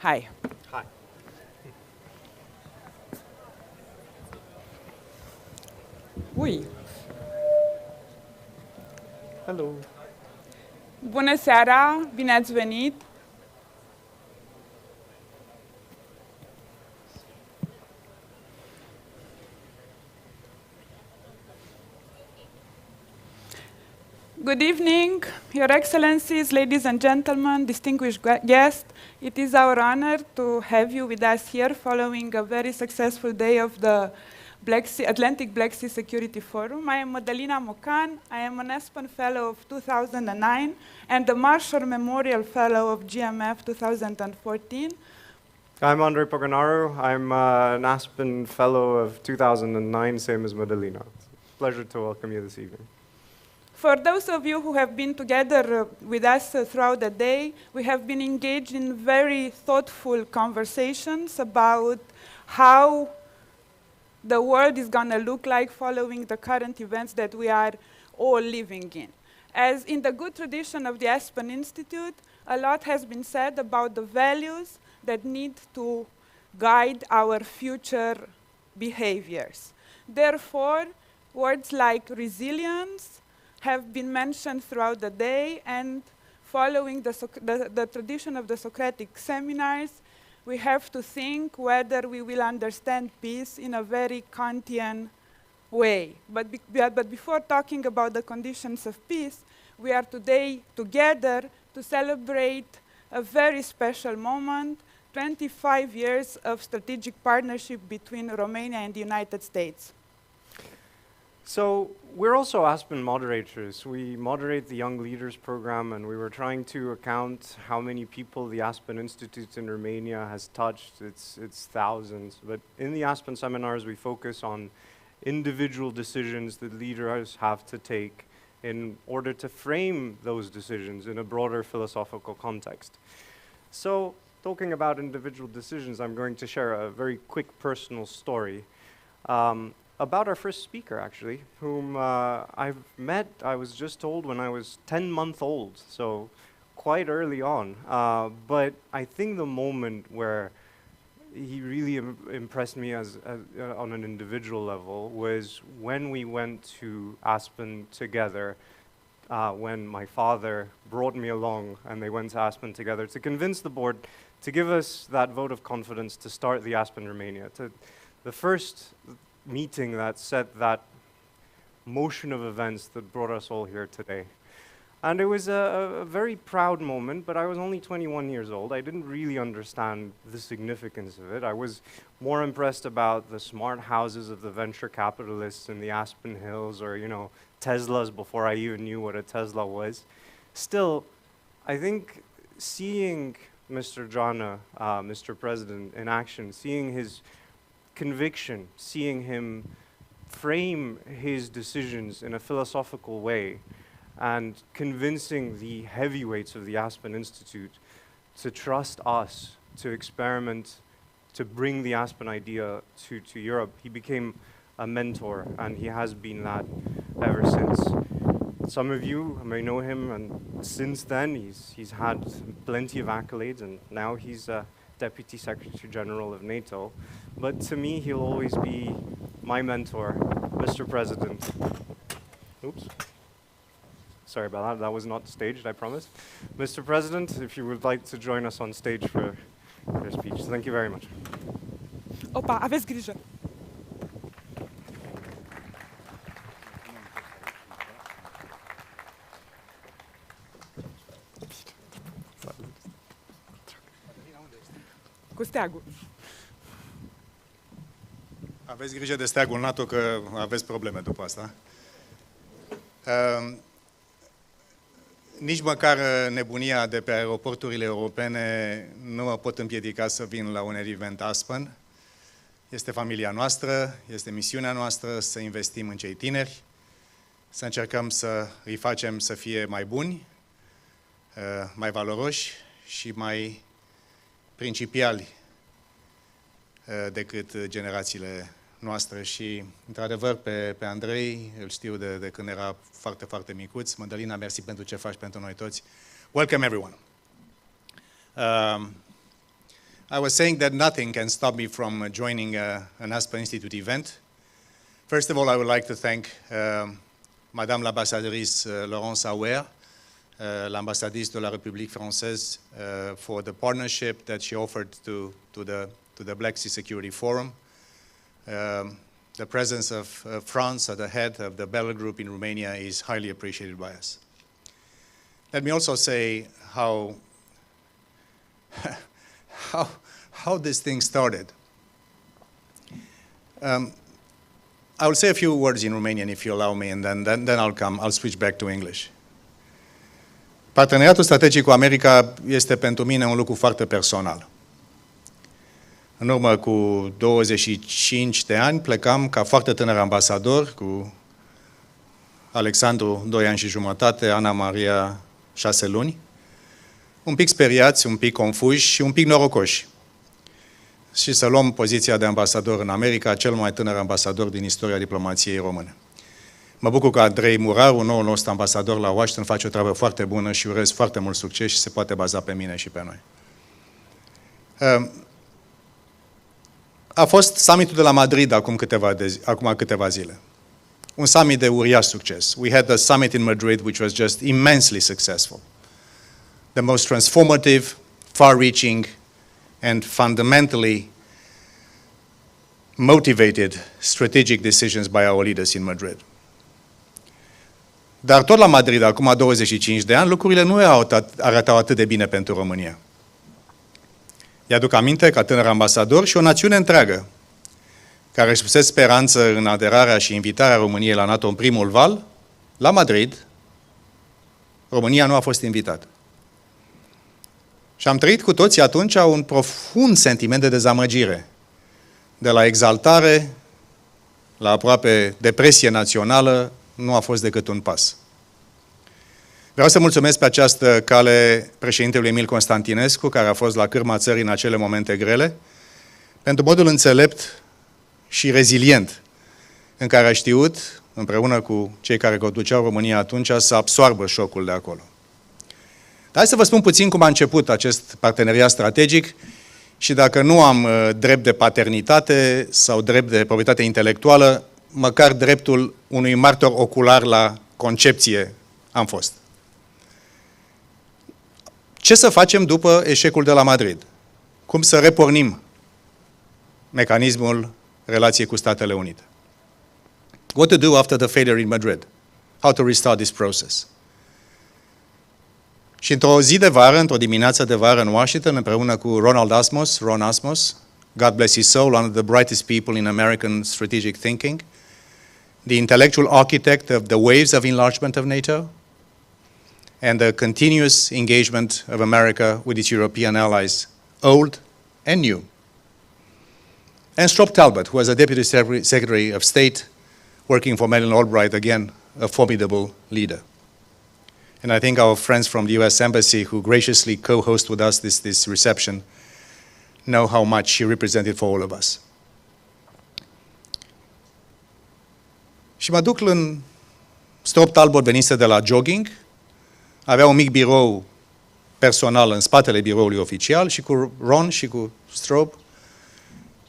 Hi. Hi. Ui. Hello. Bună seara, bine ați venit. Good evening, Your Excellencies, ladies and gentlemen, distinguished guests. It is our honor to have you with us here following a very successful day of the Atlantic Black Sea Security Forum. I am Madalina Mocan. I am an Aspen Fellow of 2009 and the Marshall Memorial Fellow of GMF 2014. I'm Andre Poganaru. I'm an Aspen Fellow of 2009, same as Madalina. It's a pleasure to welcome you this evening. For those of you who have been together with us throughout the day, we have been engaged in very thoughtful conversations about how the world is going to look like following the current events that we are all living in. As in the good tradition of the Aspen Institute, a lot has been said about the values that need to guide our future behaviors. Therefore, words like resilience have been mentioned throughout the day, and following the tradition of the Socratic seminars, we have to think whether we will understand peace in a very Kantian way. But before talking about the conditions of peace, we are today together to celebrate a very special moment, 25 years of strategic partnership between Romania and the United States. So we're also Aspen moderators. We moderate the Young Leaders program, and we were trying to account how many people the Aspen Institute in Romania has touched. It's thousands. But in the Aspen seminars, we focus on individual decisions that leaders have to take in order to frame those decisions in a broader philosophical context. So, talking about individual decisions, I'm going to share a very quick personal story. About our first speaker, actually, whom I've met, I was just told, when I was 10 months old, so quite early on. But I think the moment where he really impressed me on an individual level was when we went to Aspen together, when my father brought me along and they went to Aspen together to convince the board to give us that vote of confidence to start the Aspen Romania. The first meeting that set that motion of events that brought us all here today. And it was a very proud moment, but I was only 21 years old. I didn't really understand the significance of it. I was more impressed about the smart houses of the venture capitalists in the Aspen Hills, or, Teslas before I even knew what a Tesla was. Still, I think seeing Mr. Jana, Mr. President, in action, seeing his conviction, seeing him frame his decisions in a philosophical way, and convincing the heavyweights of the Aspen Institute to trust us, to experiment, to bring the Aspen idea to Europe. He became a mentor, and he has been that ever since. Some of you may know him, and since then he's had plenty of accolades, and now he's Deputy Secretary General of NATO. But to me, he'll always be my mentor, Mr. President. Oops. Sorry about that. That was not staged, I promise. Mr. President, if you would like to join us on stage for your speech. Thank you very much. Opa, aveți grijă! Cu steagul. Aveți grijă de steagul NATO, că aveți probleme după asta. Nici măcar nebunia de pe aeroporturile europene nu mă pot împiedica să vin la un eveniment Aspen. Este familia noastră, este misiunea noastră să investim în cei tineri, să încercăm să îi facem să fie mai buni, mai valoroși și mai principiali decât generațiile noastre. Și, într-adevăr, pe Andrei îl știu de când era foarte, foarte micuț. Madalina, mersi pentru ce faci pentru noi toți. Welcome, everyone. I was saying that nothing can stop me from joining an Aspen Institute event. First of all, I would like to thank Madame l'ambassadrice Laurence Auer, l'ambassadrice de la République française, for the partnership that she offered to the Black Sea Security Forum. The presence of France at the head of the Bell Group in Romania is highly appreciated by us. Let me also say how this thing started. I will say a few words in Romanian if you allow me, and then I'll switch back to English. Parteneriatul strategic cu America este pentru mine un lucru foarte personal. În urmă cu 25 de ani plecam ca foarte tânăr ambasador cu Alexandru 2 ani și jumătate, Ana Maria 6 luni, un pic speriați, un pic confuși și un pic norocoși. Și să luăm poziția de ambasador în America, cel mai tânăr ambasador din istoria diplomației române. Mă bucur că Andrei Muraru, noul nostru ambasador la Washington, face o treabă foarte bună și urez foarte mult succes și se poate baza pe mine și pe noi. A fost summitul de la Madrid acum câteva zile. Un summit de uriaș succes. We had the summit in Madrid which was just immensely successful. The most transformative, far-reaching and fundamentally motivated strategic decisions by our leaders in Madrid. Dar tot la Madrid, acum 25 de ani, lucrurile nu arătau atât de bine pentru România. I-aduc aminte, ca tânăr ambasador, și o națiune întreagă, care își pusese speranță în aderarea și invitarea României la NATO în primul val, la Madrid, România nu a fost invitată. Și am trăit cu toții atunci un profund sentiment de dezamăgire, de la exaltare la aproape depresie națională, nu a fost decât un pas. Vreau să mulțumesc pe această cale președintelui Emil Constantinescu, care a fost la cârma țării în acele momente grele, pentru modul înțelept și rezilient în care a știut, împreună cu cei care conduceau România atunci, să absoarbă șocul de acolo. Dar hai să vă spun puțin cum a început acest parteneriat strategic și dacă nu am drept de paternitate sau drept de proprietate intelectuală, măcar dreptul unui martor ocular la concepție am fost. Ce să facem după eșecul de la Madrid? Cum să repornim mecanismul relației cu Statele Unite? What to do after the failure in Madrid? How to restart this process? Și într-o zi de vară, într-o dimineață de vară în Washington, împreună cu Ron Asmus, God bless his soul, one of the brightest people in American strategic thinking, the intellectual architect of the waves of enlargement of NATO, and the continuous engagement of America with its European allies, old and new. And Strop Talbot, who was a Deputy Secretary of State, working for Madeleine Albright, again, a formidable leader. And I think our friends from the US Embassy, who graciously co-host with us this reception, know how much she represented for all of us. Și mă duc în Strop Talbot, venise de la jogging, avea un mic birou personal în spatele biroului oficial și cu Ron și cu Strop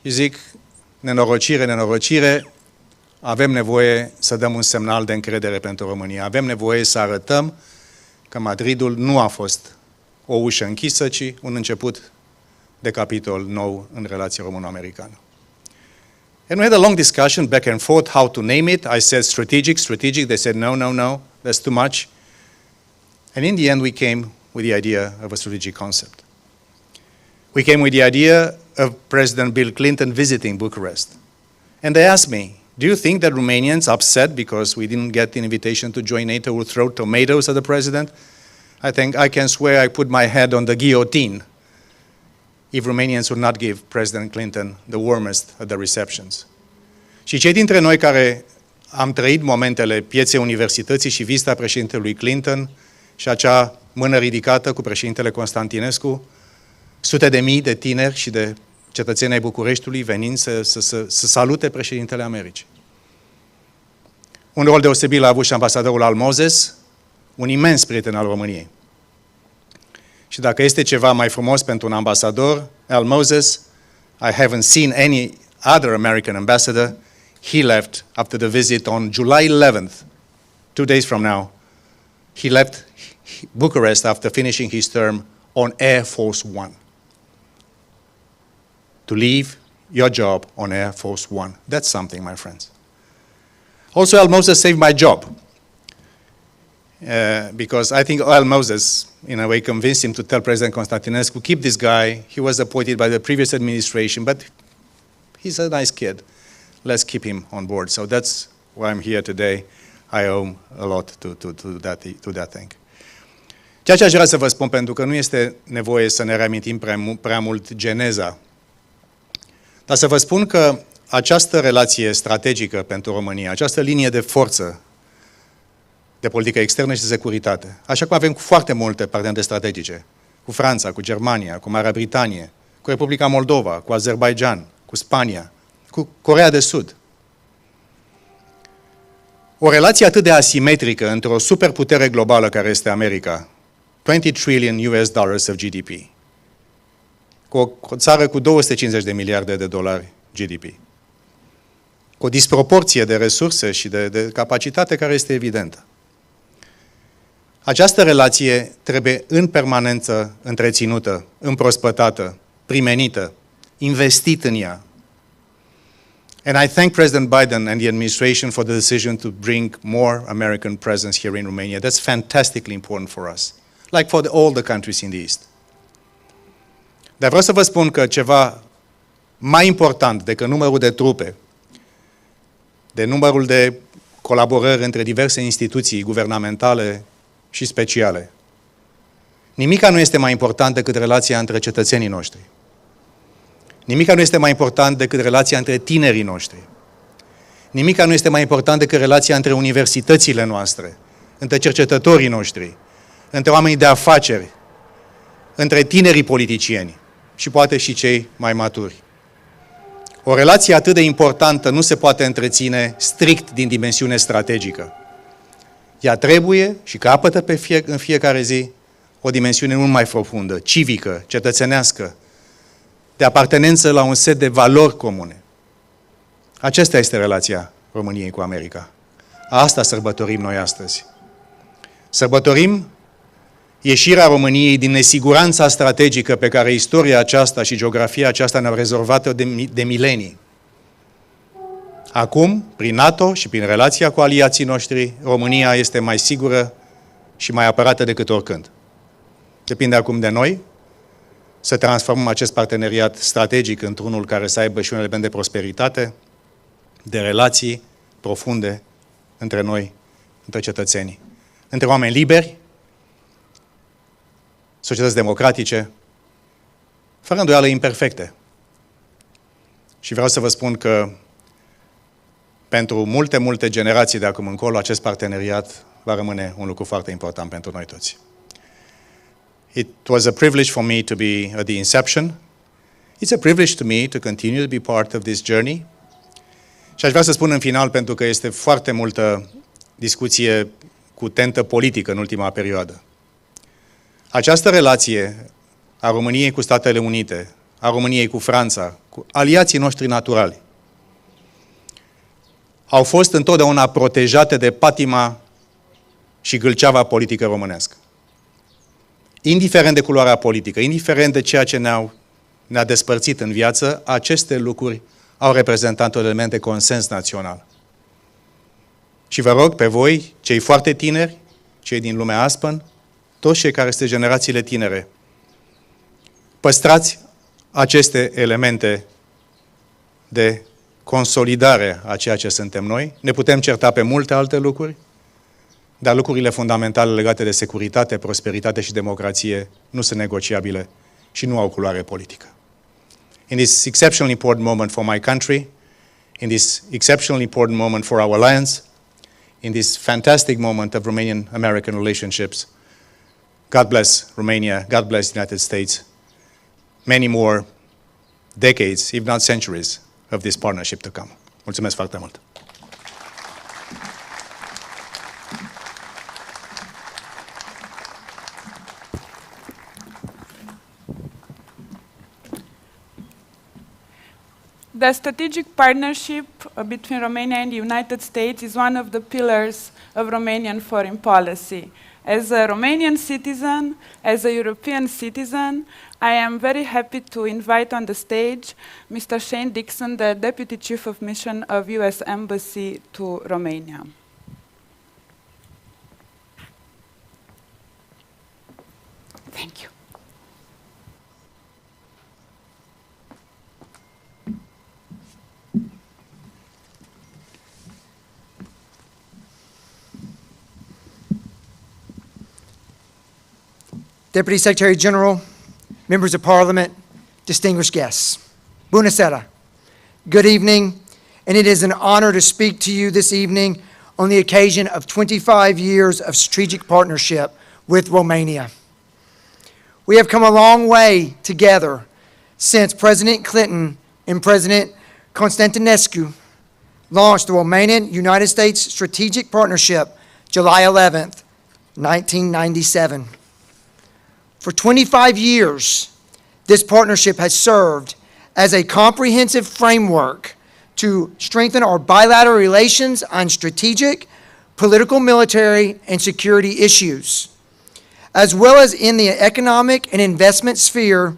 îi zic, nenorocire, avem nevoie să dăm un semnal de încredere pentru România. Avem nevoie să arătăm că Madridul nu a fost o ușă închisă, ci un început de capitol nou în relația româno-americană. And we had a long discussion back and forth how to name it. I said strategic. They said no, that's too much. And in the end we came with the idea of a strategic concept. We came with the idea of President Bill Clinton visiting Bucharest. And they asked me, do you think that Romanians upset because we didn't get the invitation to join NATO will throw tomatoes at the president? I think I can swear I put my head on the guillotine if Romanians would not give President Clinton the warmest of the receptions. Și cei dintre noi care am trăit momentele pieței universității și vizita președintelui Clinton și acea mână ridicată cu președintele Constantinescu, sute de mii de tineri și de cetățenii ai Bucureștiului venind să salute președintele Americii. Un rol deosebit l-a avut și ambasadorul Al Moses, un imens prieten al României. Și dacă este ceva mai frumos pentru un ambasador, Al Moses, I haven't seen any other American ambassador. He left after the visit on July 11th, 2 days from now. He left Bucharest after finishing his term on Air Force One. To leave your job on Air Force One. That's something, my friends. Also, Al Moses saved my job. Because I think Al Moses, in a way, convinced him to tell President Constantinescu, keep this guy. He was appointed by the previous administration, but he's a nice kid. Let's keep him on board. So that's why I'm here today. I owe a lot to that thing. Ceea ce aș vrea să vă spun, pentru că nu este nevoie să ne reamintim prea mult geneza, dar să vă spun că această relație strategică pentru România, această linie de forță de politică externă și de securitate, așa cum avem cu foarte multe parteneriate strategice, cu Franța, cu Germania, cu Marea Britanie, cu Republica Moldova, cu Azerbaijan, cu Spania, cu Coreea de Sud. O relație atât de asimetrică între o superputere globală care este America, 20 trillion US dollars of GDP, cu o țară cu 250 de miliarde de dolari GDP, cu o disproporție de resurse și de capacitate care este evidentă. Această relație trebuie în permanență întreținută, împrospătată, primenită, investit în ea. And I thank President Biden and the administration for the decision to bring more American presence here in Romania. That's fantastically important for us, like for all the countries in the East. Dar vreau să vă spun că ceva mai important decât numărul de trupe, de numărul de colaborări între diverse instituții guvernamentale și speciale, nimica nu este mai important decât relația între cetățenii noștri. Nimica nu este mai important decât relația între tinerii noștri. Nimica nu este mai important decât relația între universitățile noastre, între cercetătorii noștri, între oamenii de afaceri, între tinerii politicieni și poate și cei mai maturi. O relație atât de importantă nu se poate întreține strict din dimensiune strategică. Ea trebuie și capătă în fiecare zi o dimensiune mult mai profundă, civică, cetățenească, de apartenență la un set de valori comune. Aceasta este relația României cu America. Asta sărbătorim noi astăzi. Sărbătorim ieșirea României din nesiguranța strategică pe care istoria aceasta și geografia aceasta ne-au rezolvat-o de milenii. Acum, prin NATO și prin relația cu aliații noștri, România este mai sigură și mai apărată decât oricând. Depinde acum de noi să transformăm acest parteneriat strategic într-unul care să aibă și un element de prosperitate, de relații profunde între noi, între cetățenii, între oameni liberi, societăți democratice, fără îndoială imperfecte. Și vreau să vă spun că pentru multe generații de acum încolo, acest parteneriat va rămâne un lucru foarte important pentru noi toți. It was a privilege for me to be at the inception. It's a privilege to me to continue to be part of this journey. Și aș vrea să spun în final, pentru că este foarte multă discuție cu tentă politică în ultima perioadă. Această relație a României cu Statele Unite, a României cu Franța, cu aliații noștri naturali, au fost întotdeauna protejate de patima și gâlceava politică românească. Indiferent de culoarea politică, indiferent de ceea ce ne-a despărțit în viață, aceste lucruri au reprezentat un element de consens național. Și vă rog pe voi, cei foarte tineri, cei din lumea aspăn, toți cei care sunteți generațiile tinere, păstrați aceste elemente de consolidare a ceea ce suntem noi. Ne putem certa pe multe alte lucruri, dar lucrurile fundamentale legate de securitate, prosperitate și democrație nu sunt negociabile și nu au culoare politică. In this exceptionally important moment for my country, in this exceptionally important moment for our alliance, in this fantastic moment of Romanian-American relationships, God bless Romania, God bless the United States, many more decades, if not centuries, of this partnership to come. Mulțumesc foarte mult! The strategic partnership between Romania and the United States is one of the pillars of Romanian foreign policy. As a Romanian citizen, as a European citizen, I am very happy to invite on the stage Mr. Shane Dixon, the Deputy Chief of Mission of U.S. Embassy to Romania. Thank you. Deputy Secretary General, members of Parliament, distinguished guests. Bună seara. Good evening, and it is an honor to speak to you this evening on the occasion of 25 years of strategic partnership with Romania. We have come a long way together since President Clinton and President Constantinescu launched the Romanian-United States Strategic Partnership July 11th, 1997. For 25 years, this partnership has served as a comprehensive framework to strengthen our bilateral relations on strategic, political, military, and security issues, as well as in the economic and investment sphere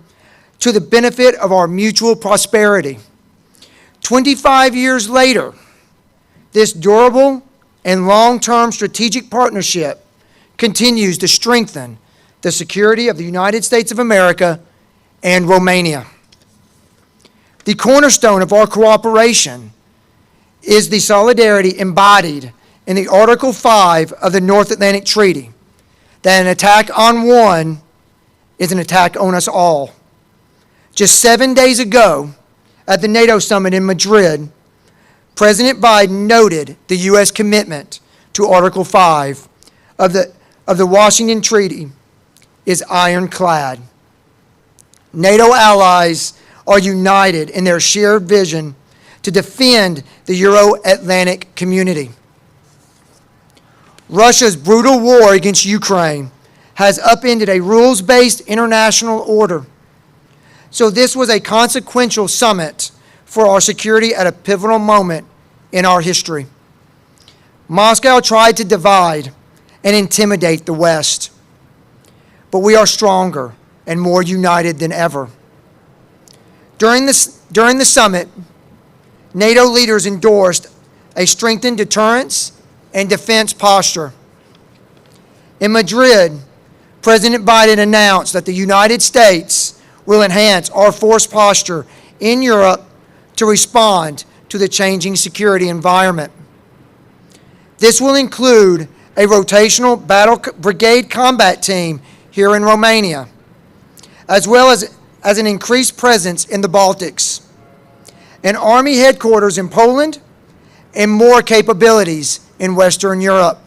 to the benefit of our mutual prosperity. 25 years later, this durable and long-term strategic partnership continues to strengthen the security of the United States of America and Romania. The cornerstone of our cooperation is the solidarity embodied in the Article 5 of the North Atlantic Treaty, that an attack on one is an attack on us all. Just 7 days ago, at the NATO summit in Madrid, President Biden noted the U.S. commitment to Article 5 of the Washington Treaty is ironclad. NATO allies are united in their shared vision to defend the Euro-Atlantic community. Russia's brutal war against Ukraine has upended a rules-based international order. So this was a consequential summit for our security at a pivotal moment in our history. Moscow tried to divide and intimidate the West, but we are stronger and more united than ever. During the summit, NATO leaders endorsed a strengthened deterrence and defense posture. In Madrid, President Biden announced that the United States will enhance our force posture in Europe to respond to the changing security environment. This will include a rotational battle brigade combat team here in Romania, as well as an increased presence in the Baltics, an Army headquarters in Poland, and more capabilities in Western Europe.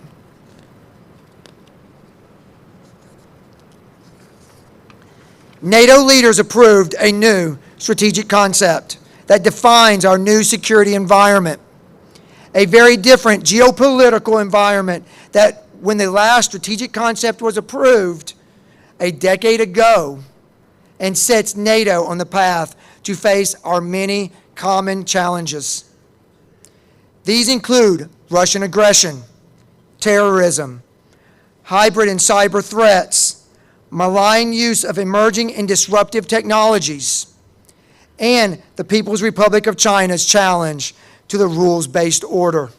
NATO leaders approved a new strategic concept that defines our new security environment, a very different geopolitical environment that when the last strategic concept was approved a decade ago, and sets NATO on the path to face our many common challenges. These include Russian aggression, terrorism, hybrid and cyber threats, malign use of emerging and disruptive technologies, and the People's Republic of China's challenge to the rules-based order.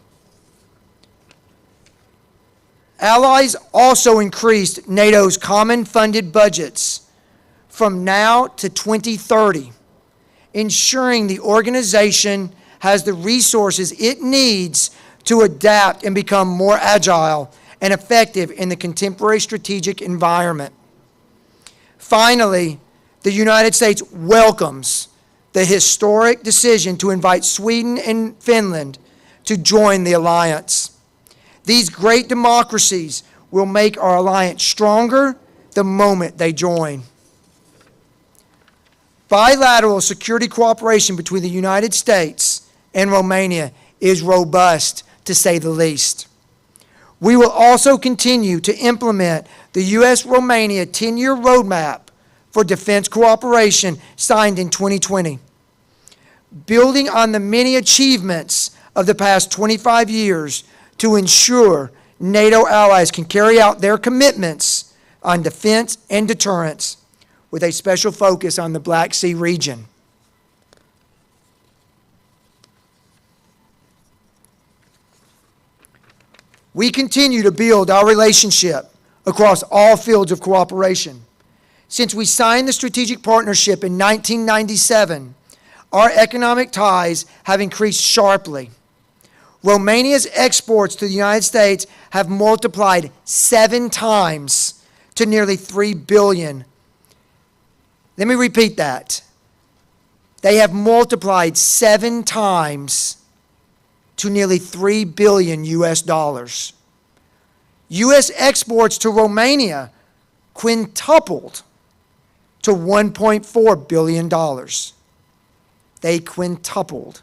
Allies also increased NATO's common funded budgets from now to 2030, ensuring the organization has the resources it needs to adapt and become more agile and effective in the contemporary strategic environment. Finally, the United States welcomes the historic decision to invite Sweden and Finland to join the alliance. These great democracies will make our alliance stronger the moment they join. Bilateral security cooperation between the United States and Romania is robust, to say the least. We will also continue to implement the U.S.-Romania 10-year roadmap for defense cooperation signed in 2020. building on the many achievements of the past 25 years to ensure NATO allies can carry out their commitments on defense and deterrence with a special focus on the Black Sea region. We continue to build our relationship across all fields of cooperation. Since we signed the strategic partnership in 1997, our economic ties have increased sharply. Romania's exports to the United States have multiplied 7 times to nearly 3 billion. Let me repeat that. They have multiplied 7 times to nearly 3 billion US dollars. US exports to Romania quintupled to $1.4 billion. They quintupled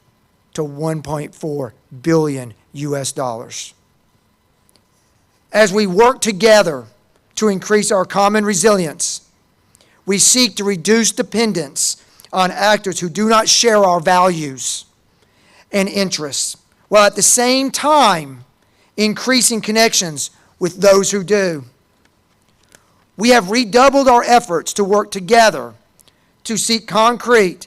to 1.4 billion US dollars. As we work together to increase our common resilience, we seek to reduce dependence on actors who do not share our values and interests, while at the same time increasing connections with those who do. We have redoubled our efforts to work together to seek concrete,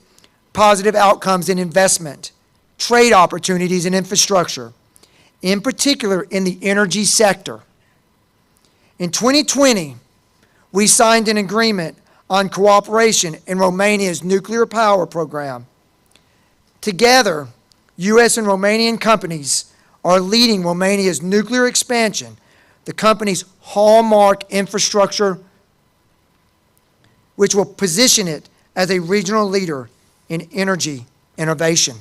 positive outcomes in investment, trade opportunities, and infrastructure, in particular in the energy sector. In 2020, we signed an agreement on cooperation in Romania's nuclear power program. Together, U.S. and Romanian companies are leading Romania's nuclear expansion, the company's hallmark infrastructure, which will position it as a regional leader in energy innovation.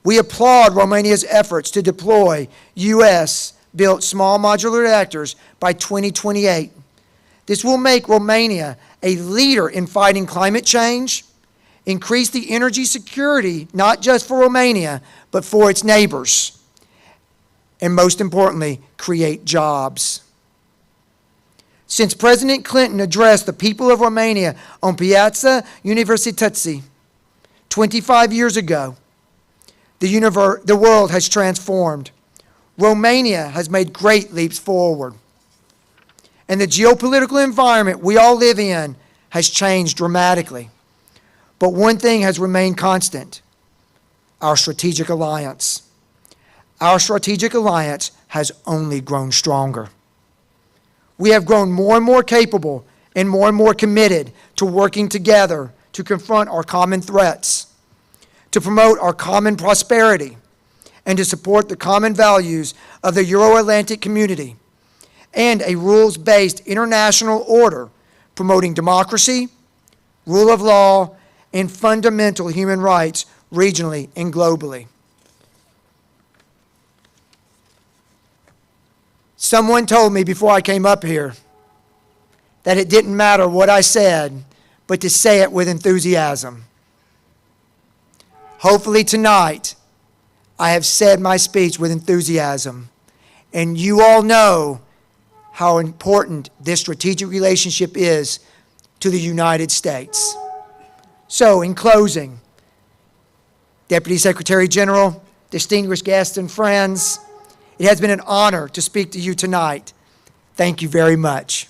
We applaud Romania's efforts to deploy U.S.-built small modular reactors by 2028. This will make Romania a leader in fighting climate change, increase the energy security, not just for Romania, but for its neighbors, and most importantly, create jobs. Since President Clinton addressed the people of Romania on Piața Universității 25 years ago, the world has transformed. Romania has made great leaps forward. And the geopolitical environment we all live in has changed dramatically. But one thing has remained constant: our strategic alliance. Our strategic alliance has only grown stronger. We have grown more and more capable and more committed to working together to confront our common threats, to promote our common prosperity, and to support the common values of the Euro-Atlantic community and a rules-based international order promoting democracy, rule of law, and fundamental human rights regionally and globally. Someone told me before I came up here that it didn't matter what I said, but to say it with enthusiasm. Hopefully tonight, I have said my speech with enthusiasm, and you all know how important this strategic relationship is to the United States. So, in closing, Deputy Secretary General, distinguished guests and friends, it has been an honor to speak to you tonight. Thank you very much.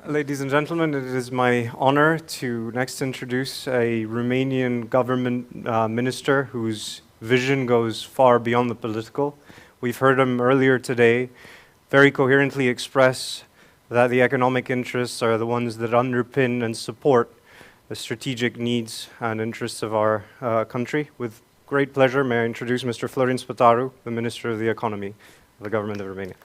Ladies and gentlemen, it is my honor to next introduce a Romanian government minister whose vision goes far beyond the political. We've heard him earlier today very coherently express that the economic interests are the ones that underpin and support the strategic needs and interests of our country. With great pleasure, may I introduce Mr. Florin Spătaru, the Minister of the Economy of the Government of Romania.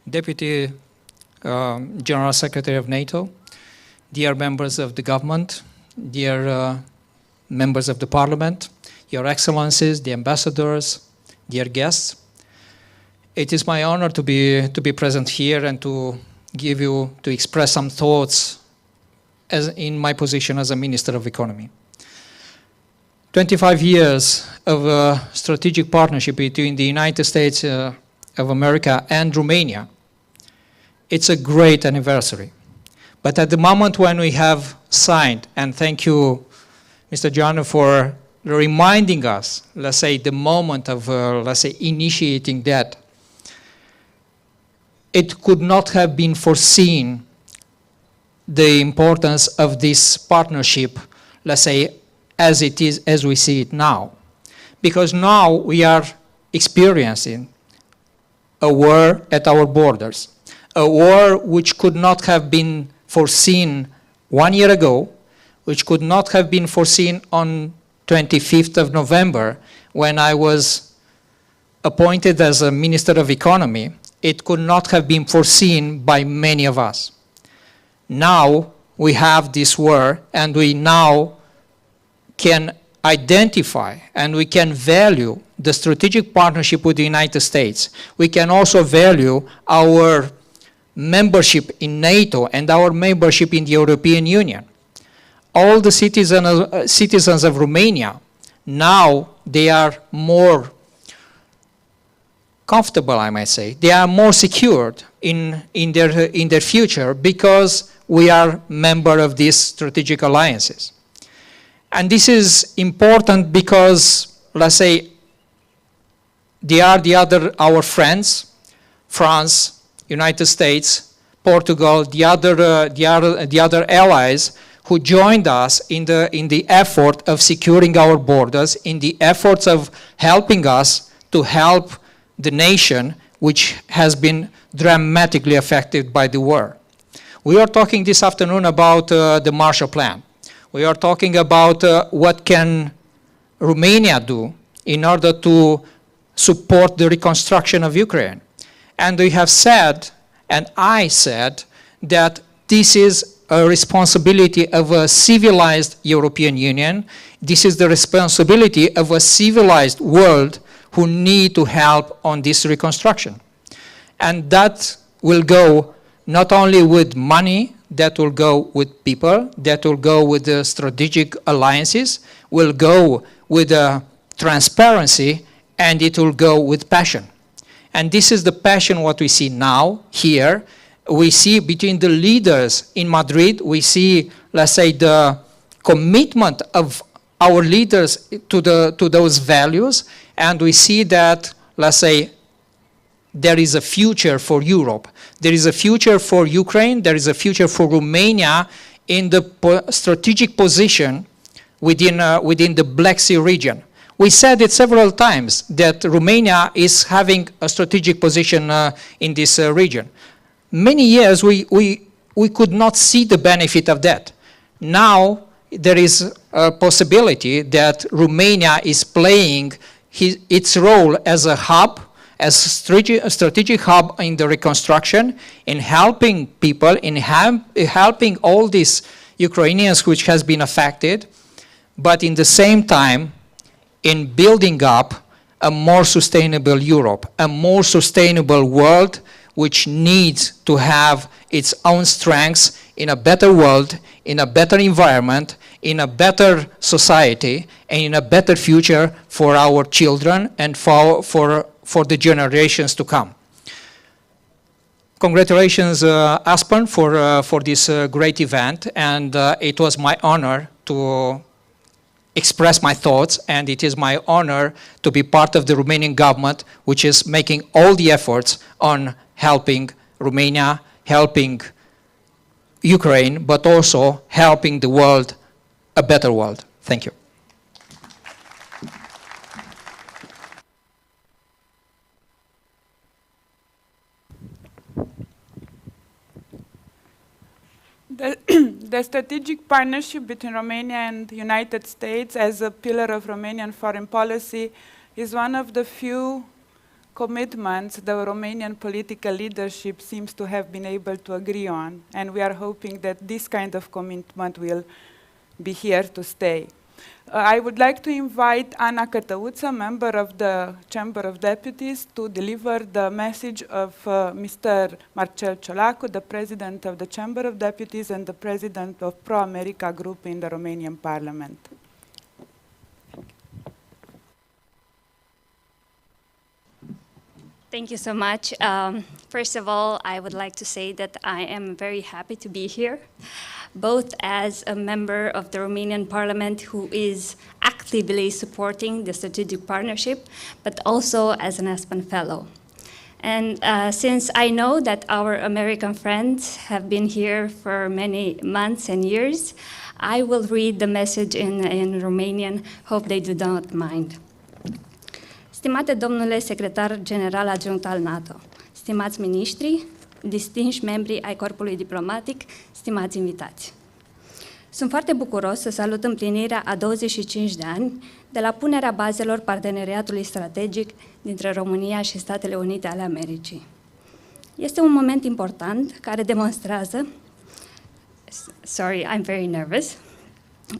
Deputy General Secretary of NATO, dear members of the government, dear members of the parliament, your excellencies, the ambassadors, dear guests, it is my honor to be present here and to to express some thoughts as in my position as a Minister of Economy. 25 years of a strategic partnership between the United States of America and Romania. It's a great anniversary. But at the moment when we have signed, and thank you, Mr. John, for reminding us, let's say, the moment of, let's say, initiating that, it could not have been foreseen the importance of this partnership, let's say, as it is, as we see it now. Because now we are experiencing a war at our borders, a war which could not have been foreseen 1 year ago, which could not have been foreseen on 25th of November when I was appointed as a Minister of Economy. It could not have been foreseen by many of us. Now we have this war, and we now can identify and we can value the strategic partnership with the United States. We can also value our membership in NATO and our membership in the European Union. All the citizens of Romania, now they are more comfortable, I might say. They are more secured in their future because we are member of these strategic alliances. And this is important because, let's say, they are our friends, France, United States, Portugal, the other allies who joined us in the effort of securing our borders, in the efforts of helping us to help the nation which has been dramatically affected by the war. We are talking this afternoon about the Marshall Plan. We are talking about what can Romania do in order to support the reconstruction of Ukraine. And we have said, and I said, that this is a responsibility of a civilized European Union. This is the responsibility of a civilized world who need to help on this reconstruction. And that will go not only with money, that will go with people, that will go with the strategic alliances, will go with transparency, and it will go with passion. And this is the passion what we see now, here. We see between the leaders in Madrid, we see, let's say, the commitment of our leaders to those values, and we see that, let's say, there is a future for Europe. There is a future for Ukraine. There is a future for Romania in the strategic position within the Black Sea region. We said it several times that Romania is having a strategic position in this region. Many years we could not see the benefit of that. Now there is a possibility that Romania is playing its role as a hub, as a strategic hub in the reconstruction, in helping people, in helping all these Ukrainians which has been affected, but in the same time, in building up a more sustainable Europe, a more sustainable world which needs to have its own strengths in a better world, in a better environment, in a better society, and in a better future for our children and for the generations to come. Congratulations, Aspen, for this great event, and it was my honor to express my thoughts, and it is my honor to be part of the Romanian government, which is making all the efforts on helping Romania, helping Ukraine, but also helping the world, a better world. Thank you. The strategic partnership between Romania and the United States as a pillar of Romanian foreign policy is one of the few commitments the Romanian political leadership seems to have been able to agree on, and we are hoping that this kind of commitment will be here to stay. I would like to invite Ana Cătăuță, member of the Chamber of Deputies, to deliver the message of Mr. Marcel Ciolacu, the President of the Chamber of Deputies and the President of Pro-America Group in the Romanian Parliament. Thank you so much. First of all, I would like to say that I am very happy to be here, both as a member of the Romanian Parliament who is actively supporting the strategic partnership, but also as an Aspen Fellow. And since I know that our American friends have been here for many months and years, I will read the message in Romanian, hope they do not mind. Stimate domnule secretar general adjunct al NATO, stimați miniștri, distinși membri ai corpului diplomatic, stimați invitați. Sunt foarte bucuros să salut împlinirea a 25 de ani de la punerea bazelor parteneriatului strategic dintre România și Statele Unite ale Americii. Este un moment important care demonstrează, I'm very nervous,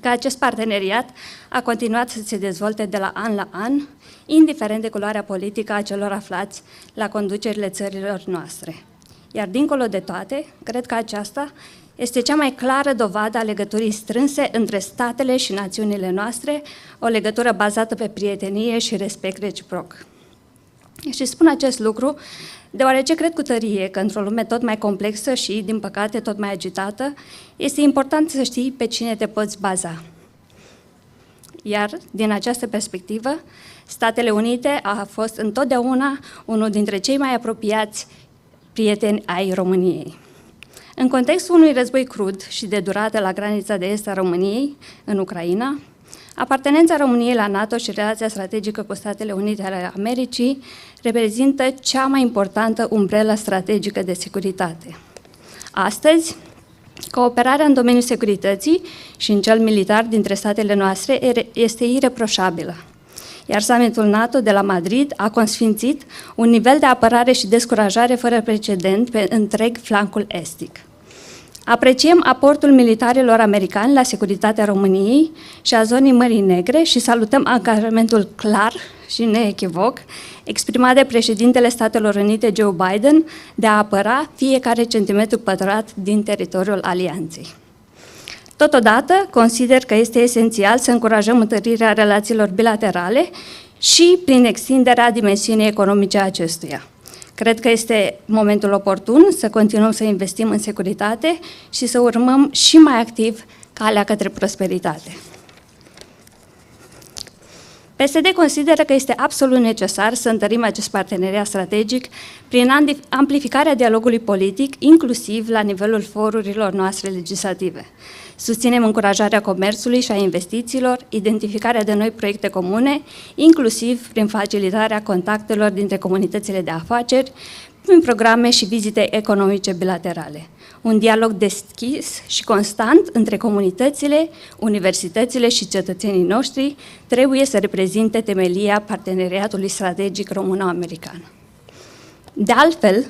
că acest parteneriat a continuat să se dezvolte de la an, indiferent de culoarea politică a celor aflați la conducerile țărilor noastre. Iar dincolo de toate, cred că aceasta este cea mai clară dovadă a legăturii strânse între statele și națiunile noastre, o legătură bazată pe prietenie și respect reciproc. Și spun acest lucru deoarece cred cu tărie că într-o lume tot mai complexă și, din păcate, tot mai agitată, este important să știi pe cine te poți baza. Iar, din această perspectivă, Statele Unite a fost întotdeauna unul dintre cei mai apropiați prieteni ai României. În contextul unui război crud și de durată la granița de est a României, în Ucraina, apartenența României la NATO și relația strategică cu Statele Unite ale Americii reprezintă cea mai importantă umbrelă strategică de securitate. Astăzi, cooperarea în domeniul securității și în cel militar dintre statele noastre este ireproșabilă, iar summitul NATO de la Madrid a consfințit un nivel de apărare și descurajare fără precedent pe întreg flancul estic. Apreciem aportul militarilor americani la securitatea României și a zonei Mării Negre și salutăm angajamentul clar și neechivoc exprimat de președintele Statelor Unite Joe Biden de a apăra fiecare centimetru pătrat din teritoriul alianței. Totodată, consider că este esențial să încurajăm întărirea relațiilor bilaterale și prin extinderea dimensiunii economice a acestuia. Cred că este momentul oportun să continuăm să investim în securitate și să urmăm și mai activ calea către prosperitate. PSD consideră că este absolut necesar să întărim acest parteneriat strategic prin amplificarea dialogului politic, inclusiv la nivelul forurilor noastre legislative. Susținem încurajarea comerțului și a investițiilor, identificarea de noi proiecte comune, inclusiv prin facilitarea contactelor dintre comunitățile de afaceri, prin programe și vizite economice bilaterale. Un dialog deschis și constant între comunitățile, universitățile și cetățenii noștri trebuie să reprezinte temelia parteneriatului strategic româno-american. De altfel,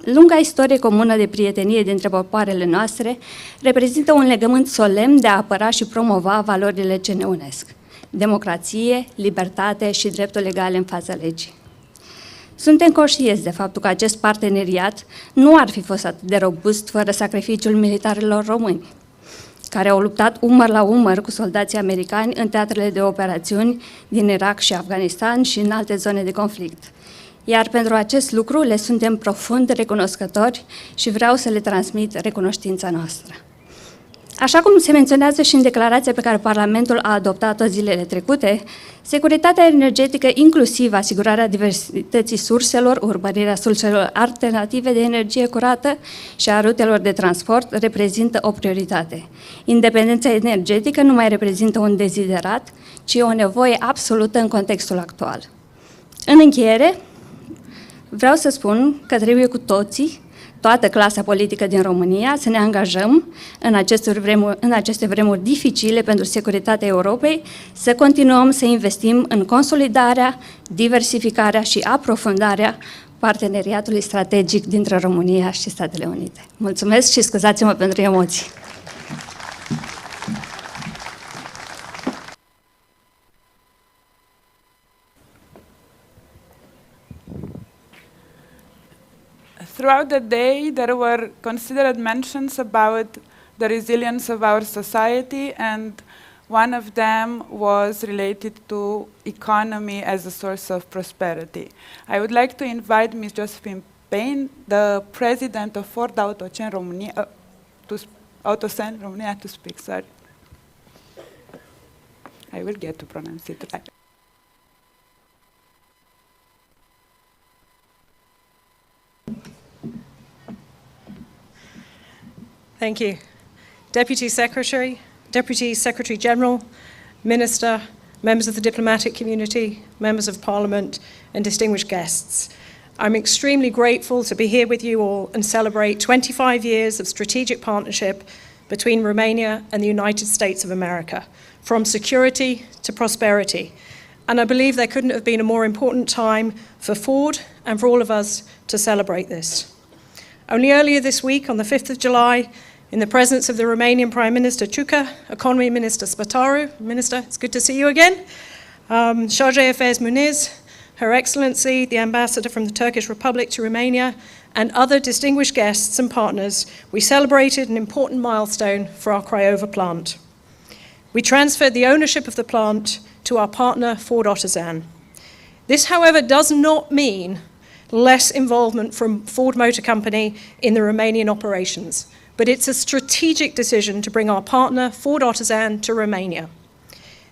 lunga istorie comună de prietenie dintre popoarele noastre reprezintă un legământ solemn de a apăra și promova valorile ce ne unesc: democrație, libertate și drepturi egale în fața legii. Suntem conștienți de faptul că acest parteneriat nu ar fi fost atât de robust fără sacrificiul militarilor români, care au luptat umăr la umăr cu soldații americani în teatrele de operațiuni din Irak și Afganistan și în alte zone de conflict. Iar pentru acest lucru le suntem profund recunoscători și vreau să le transmit recunoștința noastră. Așa cum se menționează și în declarația pe care Parlamentul a adoptat-o zilele trecute, securitatea energetică, inclusiv asigurarea diversității surselor, urmărirea surselor alternative de energie curată și a rutelor de transport, reprezintă o prioritate. Independența energetică nu mai reprezintă un deziderat, ci o nevoie absolută în contextul actual. În încheiere, vreau să spun că trebuie cu toții, toată clasa politică din România, să ne angajăm în aceste vremuri dificile pentru securitatea Europei, să continuăm să investim în consolidarea, diversificarea și aprofundarea parteneriatului strategic dintre România și Statele Unite. Mulțumesc și scuzați-mă pentru emoții. Throughout the day, there were considered mentions about the resilience of our society, and one of them was related to economy as a source of prosperity. I would like to invite Ms. Josephine Payne, the president of Ford Autocen Romania, Autocen Romania, to speak. Sorry. I will get to pronounce it right. Thank you. Deputy Secretary General, Minister, members of the diplomatic community, members of Parliament, and distinguished guests. I'm extremely grateful to be here with you all and celebrate 25 years of strategic partnership between Romania and the United States of America, from security to prosperity. And I believe there couldn't have been a more important time for Ford and for all of us to celebrate this. Only earlier this week, on the 5th of July, in the presence of the Romanian Prime Minister Ciucă, Economy Minister Spataru, Minister, it's good to see you again, Chargé d'Affaires Muniz, Her Excellency, the Ambassador from the Turkish Republic to Romania, and other distinguished guests and partners, we celebrated an important milestone for our Craiova plant. We transferred the ownership of the plant to our partner, Ford Autozan. This, however, does not mean less involvement from Ford Motor Company in the Romanian operations, but it's a strategic decision to bring our partner, Ford Autozan, to Romania.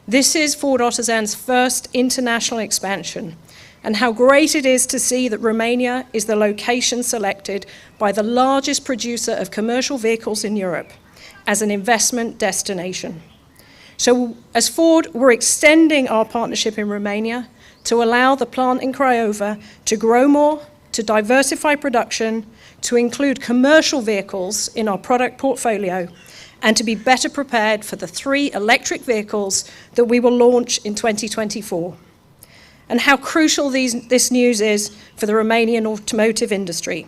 This is Ford Autozan's first international expansion, and how great it is to see that Romania is the location selected by the largest producer of commercial vehicles in Europe as an investment destination. So as Ford, we're extending our partnership in Romania to allow the plant in Craiova to grow more, to diversify production, to include commercial vehicles in our product portfolio, and to be better prepared for the 3 electric vehicles that we will launch in 2024. And how crucial this news is for the Romanian automotive industry,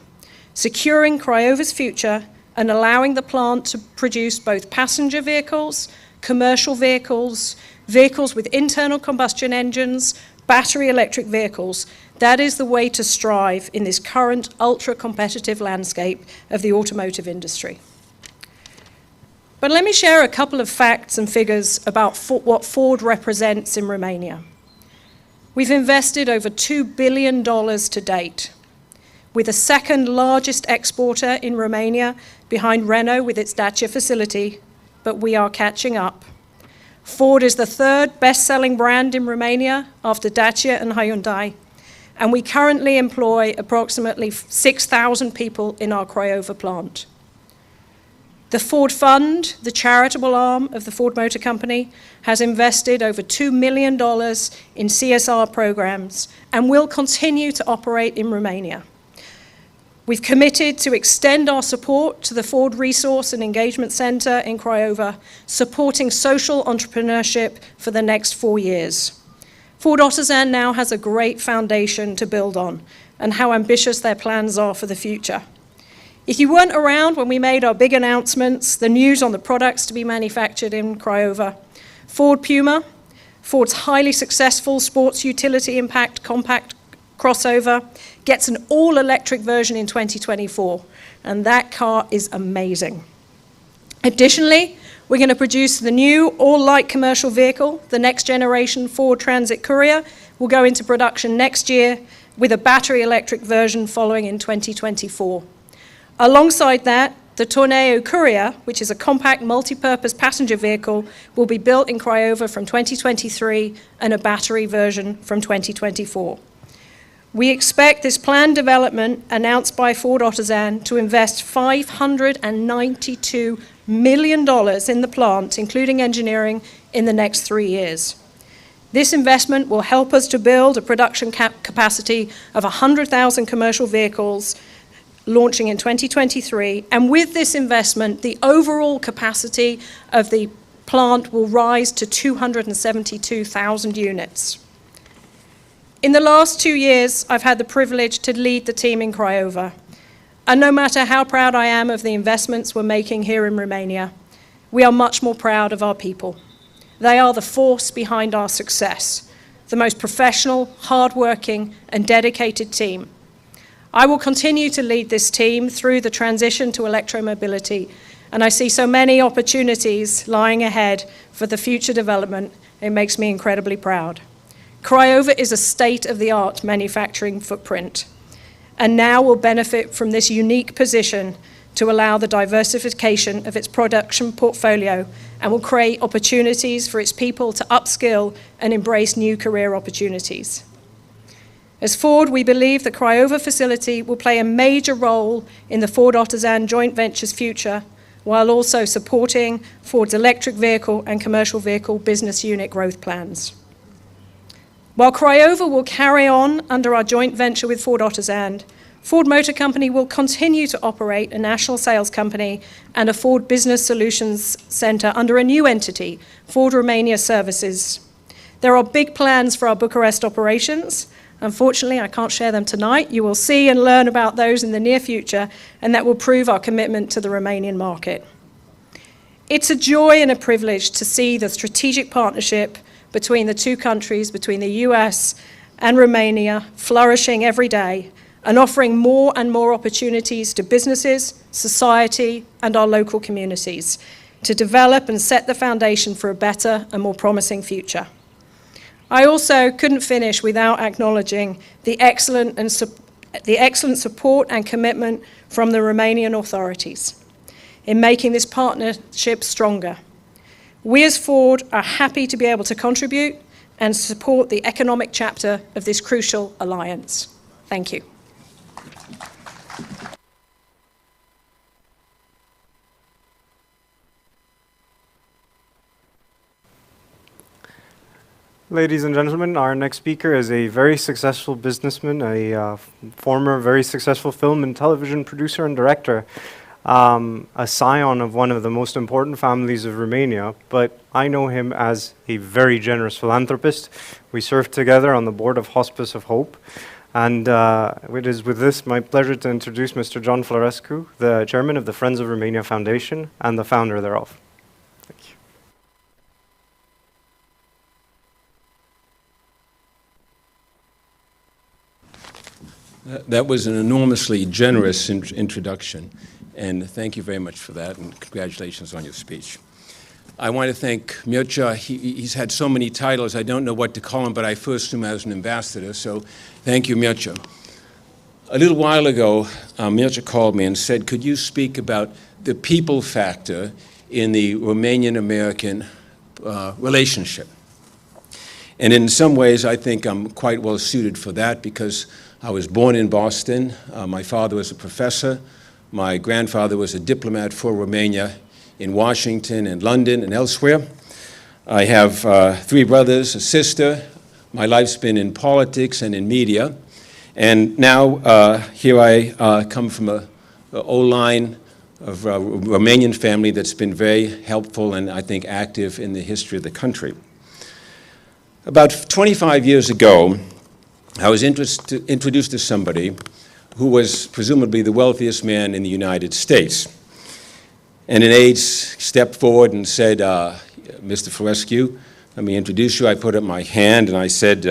securing Craiova's future and allowing the plant to produce both passenger vehicles, commercial vehicles, vehicles with internal combustion engines, battery electric vehicles. That is the way to strive in this current ultra-competitive landscape of the automotive industry. But let me share a couple of facts and figures about what Ford represents in Romania. We've invested over $2 billion to date. We're the second largest exporter in Romania, behind Renault with its Dacia facility, but we are catching up. Ford is the 3rd best-selling brand in Romania after Dacia and Hyundai, and we currently employ approximately 6,000 people in our Craiova plant. The Ford Fund, the charitable arm of the Ford Motor Company, has invested over $2 million in CSR programs and will continue to operate in Romania. We've committed to extend our support to the Ford Resource and Engagement Center in Craiova, supporting social entrepreneurship for the next 4 years. Ford Autozan now has a great foundation to build on, and how ambitious their plans are for the future. If you weren't around when we made our big announcements, the news on the products to be manufactured in Craiova, Ford Puma, Ford's highly successful sports utility impact compact crossover, gets an all-electric version in 2024, and that car is amazing. Additionally, we're going to produce the new all-light commercial vehicle, the next generation Ford Transit Courier, will go into production next year with a battery electric version following in 2024. Alongside that, the Tourneo Courier, which is a compact multi-purpose passenger vehicle, will be built in Craiova from 2023 and a battery version from 2024. We expect this planned development announced by Ford Autozan to invest $592 million in the plant, including engineering, in the next 3 years. This investment will help us to build a production capacity of 100,000 commercial vehicles launching in 2023, and with this investment, the overall capacity of the plant will rise to 272,000 units. In the last 2 years, I've had the privilege to lead the team in Craiova. And no matter how proud I am of the investments we're making here in Romania, we are much more proud of our people. They are the force behind our success, the most professional, hard-working, and dedicated team. I will continue to lead this team through the transition to electromobility, and I see so many opportunities lying ahead for the future development. It makes me incredibly proud. Craiova is a state-of-the-art manufacturing footprint, and now will benefit from this unique position to allow the diversification of its production portfolio and will create opportunities for its people to upskill and embrace new career opportunities. As Ford, we believe the Craiova facility will play a major role in the Ford Otosan joint venture's future, while also supporting Ford's electric vehicle and commercial vehicle business unit growth plans. While Craiova will carry on under our joint venture with Ford Otosan, Ford Motor Company will continue to operate a national sales company and a Ford Business Solutions Center under a new entity, Ford Romania Services. There are big plans for our Bucharest operations. Unfortunately, I can't share them tonight. You will see and learn about those in the near future, and that will prove our commitment to the Romanian market. It's a joy and a privilege to see the strategic partnership between the two countries, between the US and Romania, flourishing every day and offering more and more opportunities to businesses, society, and our local communities to develop and set the foundation for a better and more promising future. I also couldn't finish without acknowledging the excellent support and commitment from the Romanian authorities in making this partnership stronger. We as Ford are happy to be able to contribute and support the economic chapter of this crucial alliance. Thank you. Ladies and gentlemen, our next speaker is a very successful businessman, a former very successful film and television producer and director, a scion of one of the most important families of Romania, but I know him as a very generous philanthropist. We served together on the board of Hospice of Hope, and it is with this my pleasure to introduce Mr. John Florescu, the chairman of the Friends of Romania Foundation and the founder thereof. Thank you. That was an enormously generous introduction, and thank you very much for that, and congratulations on your speech. I want to thank Mircea. He's had so many titles, I don't know what to call him, but I first knew him as an ambassador, so thank you, Mircea. A little while ago, Mircea called me and said, could you speak about the people factor in the Romanian-American relationship? And in some ways, I think I'm quite well suited for that because I was born in Boston. My father was a professor. My grandfather was a diplomat for Romania in Washington and London and elsewhere. I have 3 brothers, a sister. My life's been in politics and in media. And now here I come from an old line of a Romanian family that's been very helpful and I think active in the history of the country. About 25 years ago, I was introduced to somebody who was presumably the wealthiest man in the United States. And an aide stepped forward and said, Mr. Florescu, let me introduce you. I put up my hand and I said,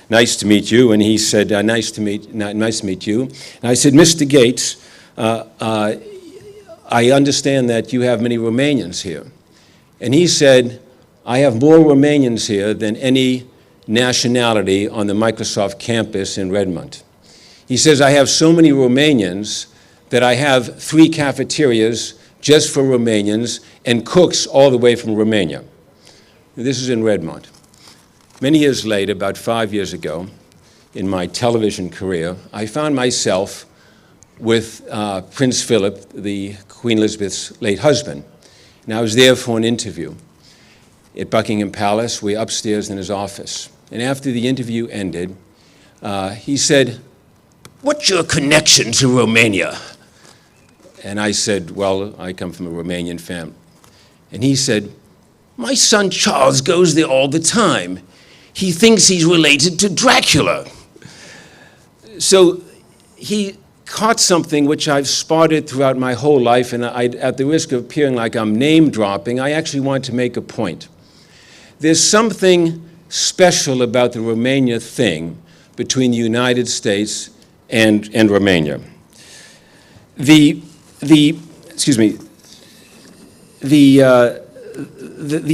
nice to meet you. And he said, nice to meet you. And I said, Mr. Gates, I understand that you have many Romanians here. And he said, I have more Romanians here than any nationality on the Microsoft campus in Redmond. He says, I have so many Romanians that I have 3 cafeterias just for Romanians and cooks all the way from Romania. This is in Redmond. Many years later, about 5 years ago, in my television career, I found myself with Prince Philip, the Queen Elizabeth's late husband. And I was there for an interview at Buckingham Palace. We're upstairs in his office. And after the interview ended, he said, what's your connection to Romania? And I said, well, I come from a Romanian family. And he said, my son Charles goes there all the time. He thinks he's related to Dracula. So he caught something which I've spotted throughout my whole life, and at the risk of appearing like I'm name dropping, I actually want to make a point. There's something special about the Romania thing between the United States and Romania. Excuse me, the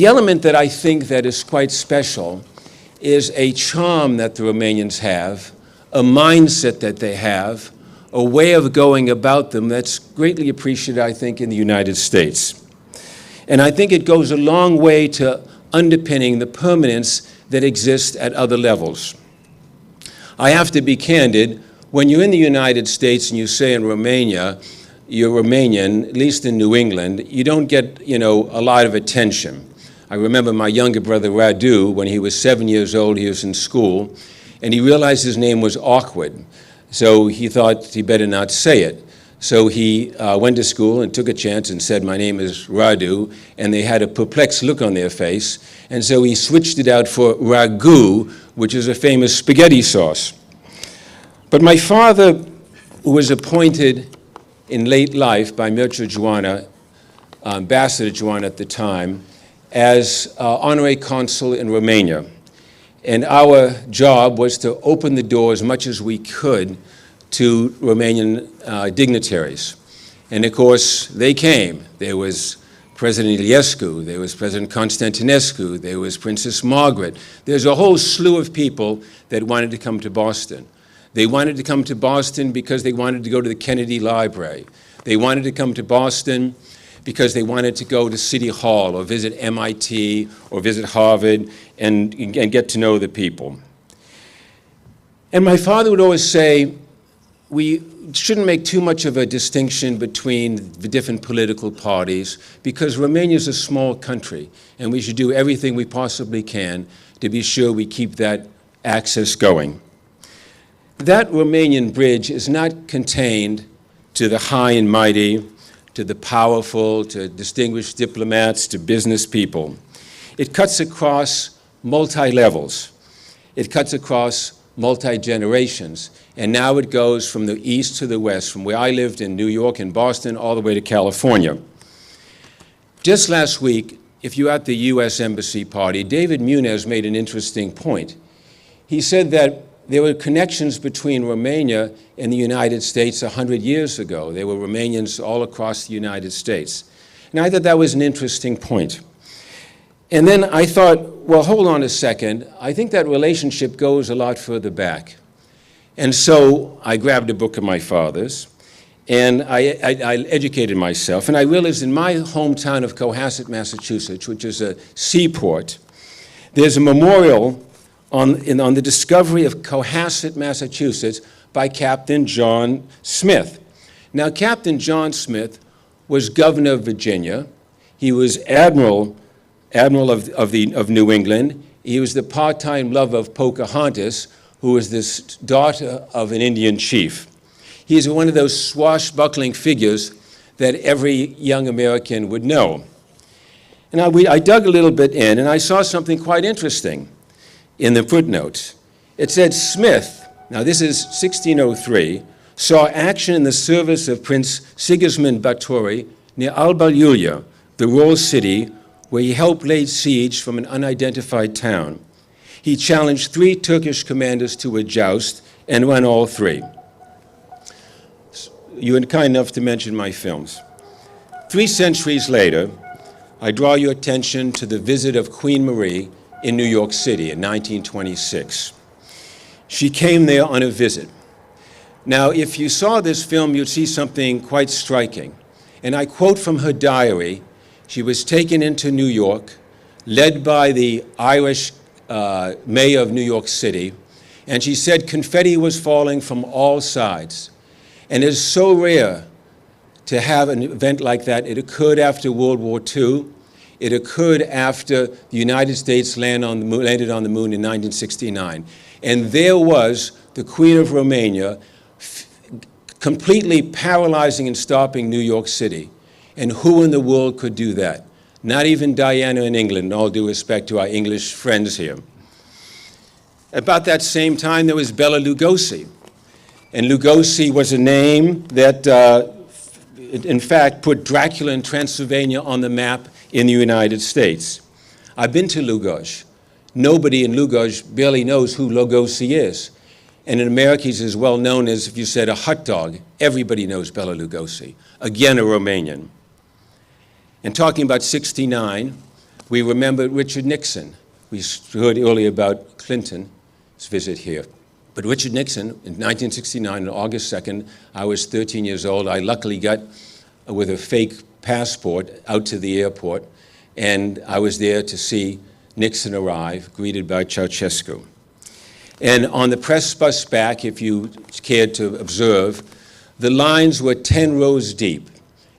element that I think that is quite special is a charm that the Romanians have, a mindset that they have, a way of going about them that's greatly appreciated, I think, in the United States. And I think it goes a long way to underpinning the permanence that exists at other levels. I have to be candid, when you're in the United States and you say in Romania, you're Romanian, at least in New England, you don't get, a lot of attention. I remember my younger brother Radu, when he was 7 years old, he was in school, and he realized his name was awkward. So he thought he better not say it. So he went to school and took a chance and said, my name is Radu, and they had a perplexed look on their face, and so he switched it out for ragu, which is a famous spaghetti sauce. But my father, who was appointed in late life by Mircea Joana, Ambassador Joana at the time, as honorary consul in Romania. And our job was to open the door as much as we could to Romanian dignitaries. And of course, they came. There was President Iliescu, there was President Constantinescu, there was Princess Margaret. There's a whole slew of people that wanted to come to Boston. They wanted to come to Boston because they wanted to go to the Kennedy Library. They wanted to come to Boston because they wanted to go to City Hall or visit MIT or visit Harvard and get to know the people. And my father would always say, we shouldn't make too much of a distinction between the different political parties because Romania is a small country and we should do everything we possibly can to be sure we keep that access going. That Romanian bridge is not contained to the high and mighty, to the powerful, to distinguished diplomats, to business people. It cuts across multi-levels. It cuts across multi-generations. And now it goes from the east to the west, from where I lived in New York and Boston all the way to California. Just last week, if you were at the U.S. Embassy party, David Muniz made an interesting point. He said that there were connections between Romania and the United States 100 years ago. There were Romanians all across the United States. And I thought that was an interesting point. And then I thought, well, hold on a second. I think that relationship goes a lot further back. And so I grabbed a book of my father's, and I educated myself. And I realized in my hometown of Cohasset, Massachusetts, which is a seaport, there's a memorial on the discovery of Cohasset, Massachusetts, by Captain John Smith. Now, Captain John Smith was governor of Virginia. He was admiral of New England. He was the part-time lover of Pocahontas, who was this daughter of an Indian chief. He's one of those swashbuckling figures that every young American would know. And I dug a little bit in, and I saw something quite interesting in the footnotes. It said Smith, now this is 1603, saw action in the service of Prince Sigismund Báthory near Alba Iulia, the royal city, where he helped lay siege from an unidentified town. He challenged 3 Turkish commanders to a joust and won all 3. You were kind enough to mention my films. 3 centuries later, I draw your attention to the visit of Queen Marie in New York City in 1926. She came there on a visit. Now, if you saw this film, you'd see something quite striking. And I quote from her diary. She was taken into New York, led by the Irish mayor of New York City, and she said confetti was falling from all sides. And it is so rare to have an event like that. It occurred after World War II. It occurred after the United States landed on the moon in 1969. And there was the Queen of Romania completely paralyzing and stopping New York City. And who in the world could do that? Not even Diana in England, all due respect to our English friends here. About that same time, there was Bela Lugosi. And Lugosi was a name that, in fact, put Dracula in Transylvania on the map in the United States. I've been to Lugoj. Nobody in Lugoj barely knows who Lugosi is. And in America, he's as well known as, if you said a hot dog, everybody knows Bela Lugosi, again a Romanian. And talking about 69, we remember Richard Nixon. We heard earlier about Clinton's visit here. But Richard Nixon, in 1969, on August 2nd, I was 13 years old. I luckily got, with a fake passport, out to the airport, and I was there to see Nixon arrive, greeted by Ceausescu. And on the press bus back, if you cared to observe, the lines were 10 rows deep.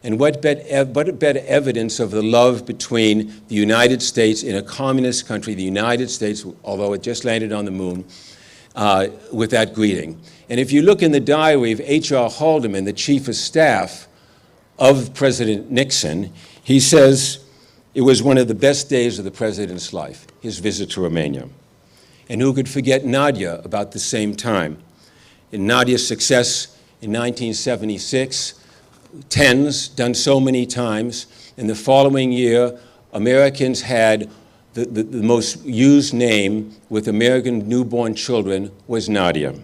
And what better evidence of the love between the United States in a communist country, the United States, although it just landed on the moon, with that greeting. And if you look in the diary of H.R. Haldeman, the chief of staff of President Nixon, he says it was one of the best days of the president's life, his visit to Romania. And who could forget Nadia about the same time? In Nadia's success in 1976, tens done so many times. In the following year, Americans had the most used name with American newborn children was Nadia.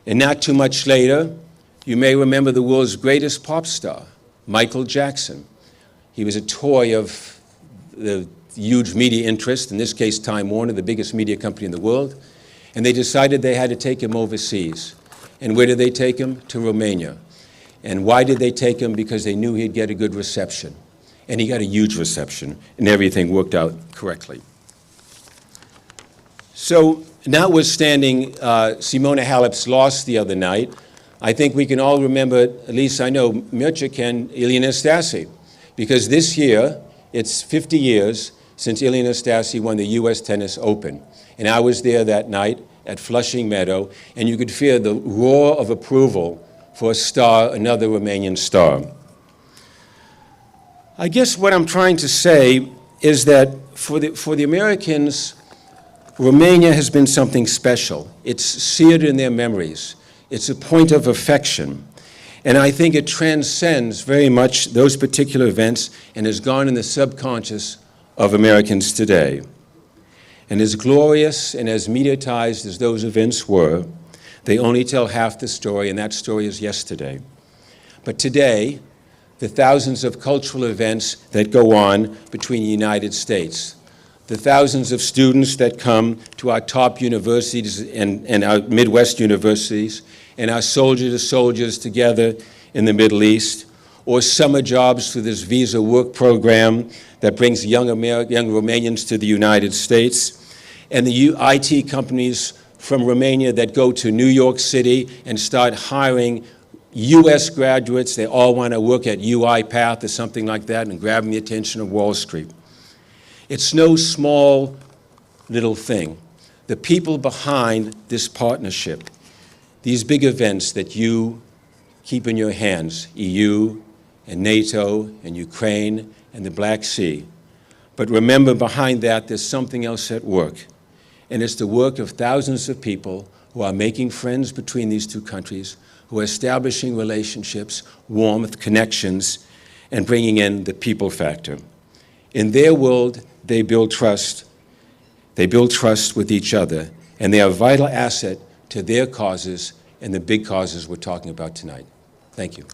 And not too much later, you may remember the world's greatest pop star, Michael Jackson. He was a toy of the huge media interest, in this case Time Warner, the biggest media company in the world, and they decided they had to take him overseas. And where did they take him? To Romania. And why did they take him? Because they knew he'd get a good reception. And he got a huge reception, and everything worked out correctly. So, notwithstanding Simona Halep's loss the other night, I think we can all remember, at least I know Mircea can, Ilie Nastase, because this year, it's 50 years since Ilie Nastase won the U.S. Tennis Open. And I was there that night at Flushing Meadow, and you could feel the roar of approval for a star, another Romanian star. I guess what I'm trying to say is that for the Americans, Romania has been something special. It's seared in their memories. It's a point of affection. And I think it transcends very much those particular events and has gone in the subconscious of Americans today. And as glorious and as mediatized as those events were, they only tell half the story, and that story is yesterday. But today, the thousands of cultural events that go on between the United States, the thousands of students that come to our top universities and our Midwest universities, and our soldiers together in the Middle East, or summer jobs through this visa work program that brings young Romanians to the United States, and the IT companies from Romania that go to New York City and start hiring U.S. graduates. They all want to work at UiPath or something like that and grabbing the attention of Wall Street. It's no small little thing. The people behind this partnership, these big events that you keep in your hands, EU and NATO and Ukraine and the Black Sea. But remember, behind that, there's something else at work. And it's the work of thousands of people who are making friends between these two countries, who are establishing relationships, warmth, connections, and bringing in the people factor. In their world, they build trust. They build trust with each other, and they are a vital asset to their causes and the big causes we're talking about tonight. Thank you.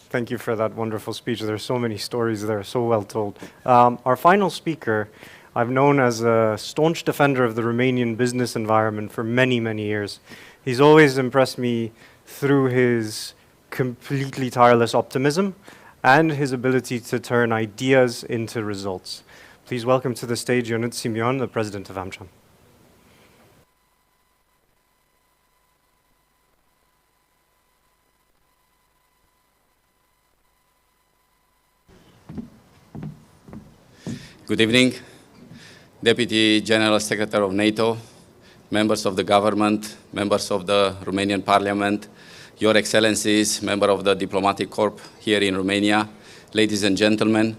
Thank you for that wonderful speech. There are so many stories there, so well told. Our final speaker, I've known as a staunch defender of the Romanian business environment for many, many years. He's always impressed me through his completely tireless optimism and his ability to turn ideas into results. Please welcome to the stage Ionut Simion, the president of AmCham. Good evening, Deputy General Secretary of NATO, members of the government, members of the Romanian Parliament, Your Excellencies, member of the Diplomatic Corps here in Romania, ladies and gentlemen.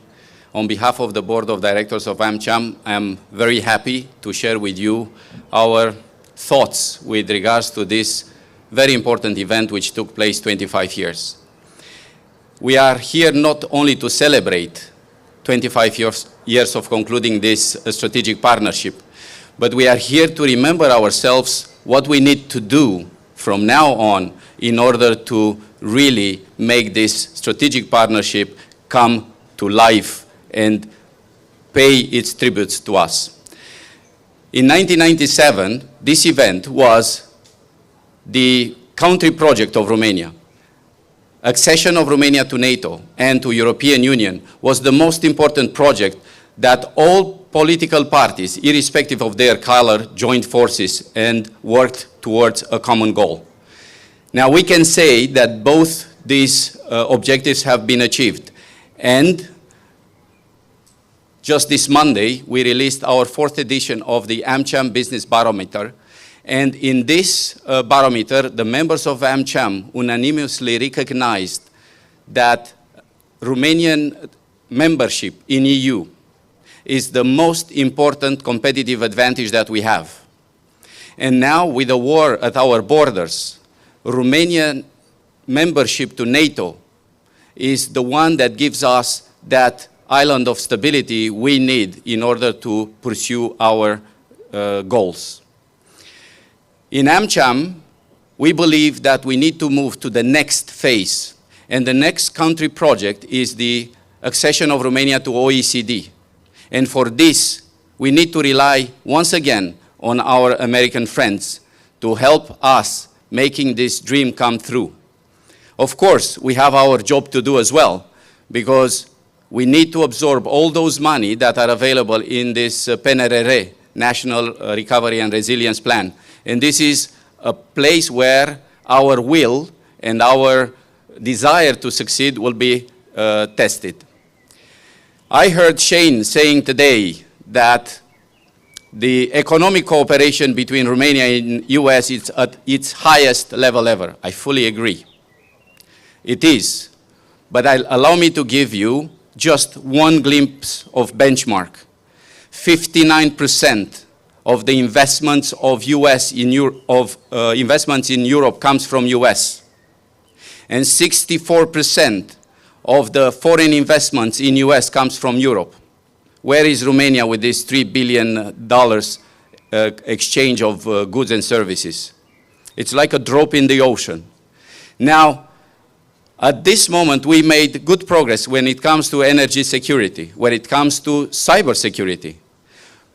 On behalf of the Board of Directors of AmCham, I am very happy to share with you our thoughts with regards to this very important event which took place 25 years. we are here not only to celebrate 25 years of concluding this strategic partnership, but we are here to remember ourselves what we need to do from now on in order to really make this strategic partnership come to life and pay its tributes to us. In 1997, this event was the country project of Romania. Accession of Romania to NATO and to European Union was the most important project that all political parties, irrespective of their color, joined forces and worked towards a common goal. Now we can say that both these objectives have been achieved, and just this Monday we released our 4th edition of the AmCham Business Barometer, and in this barometer the members of AmCham unanimously recognized that Romanian membership in EU is the most important competitive advantage that we have. And now with the war at our borders, Romanian membership to NATO is the one that gives us that island of stability we need in order to pursue our goals. In AmCham, we believe that we need to move to the next phase, and the next country project is the accession of Romania to OECD. And for this, we need to rely once again on our American friends to help us making this dream come true. Of course, we have our job to do as well, because we need to absorb all those money that are available in this PNRR, National Recovery and Resilience Plan. And this is a place where our will and our desire to succeed will be tested. I heard Shane saying today that the economic cooperation between Romania and US is at its highest level ever. I fully agree. It is. But allow me to give you just one glimpse of benchmark. 59% of the investments of investments in Europe comes from US. And 64% of the foreign investments in US comes from Europe. Where is Romania with this $3 billion exchange of goods and services? It's like a drop in the ocean. Now, at this moment, we made good progress when it comes to energy security, when it comes to cyber security.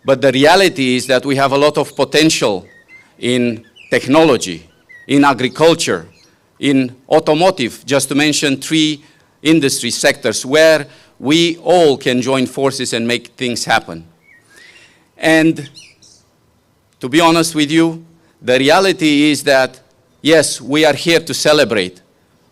But the reality is that we have a lot of potential in technology, in agriculture, in automotive, just to mention 3 industry sectors where we all can join forces and make things happen. And to be honest with you, the reality is that, yes, we are here to celebrate,